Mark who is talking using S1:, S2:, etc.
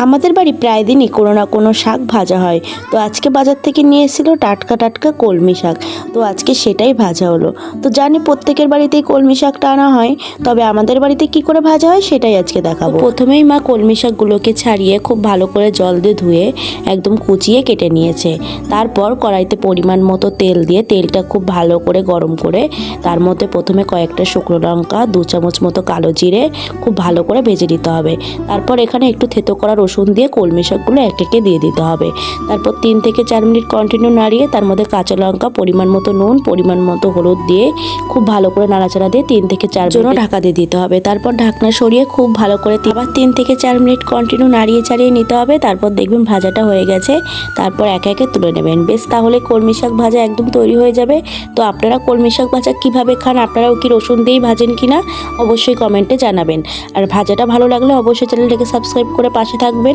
S1: আমাদের বাড়ি প্রায় দিনই কোনো না কোনো শাক ভাজা হয়। তো আজকে বাজার থেকে নিয়ে এসেছিলো টাটকা টাটকা কলমি শাক। তো আজকে সেটাই ভাজা হলো। তো জানি প্রত্যেকের বাড়িতেই কলমি শাকটা আনা হয়, তবে আমাদের বাড়িতে কি করে ভাজা হয় সেটাই আজকে দেখাবো। প্রথমেই মা কলমি শাকগুলোকে ছাড়িয়ে খুব ভালো করে জল দিয়ে ধুয়ে একদম কুচিয়ে কেটে নিয়েছে। তারপর কড়াইতে পরিমাণ মতো তেল দিয়ে তেলটা খুব ভালো করে গরম করে তার মধ্যে প্রথমে কয়েকটা শুকনো লঙ্কা, 2 চামচ মতো কালো জিরে খুব ভালো করে ভেজে নিতে হবে। তারপর এখানে একটু থেতো করা রসুন দিয়ে কলমি শাকগুলো এক একে দিয়ে দিতে হবে। তারপর 3 থেকে 4 মিনিট কন্টিনিউ নাড়িয়ে তার মধ্যে কাঁচা লঙ্কা, পরিমাণ মতো নুন, পরিমাণ মতো হলুদ দিয়ে খুব ভালো করে নাড়াচাড়া দিয়ে 3 থেকে 4 মিনিট ঢাকা দিয়ে দিতে হবে। তারপর ঢাকনা সরিয়ে খুব ভালো করে আবার 3 থেকে 4 মিনিট কন্টিনিউ নাড়িয়ে চাড়িয়ে নিতে হবে। তারপর দেখবেন ভাজাটা হয়ে গেছে। তারপর একে একে তুলে নেবেন। বেশ, তাহলে কলমি শাক ভাজা একদম তৈরি হয়ে যাবে। তো আপনারা কলমি শাক ভাজা কীভাবে খান, আপনারাও কি রসুন দিয়েই ভাজেন কিনা অবশ্যই কমেন্টে জানাবেন। আর ভাজাটা ভালো লাগলে অবশ্যই চ্যানেলটাকে সাবস্ক্রাইব করে পাশে থাকবেন।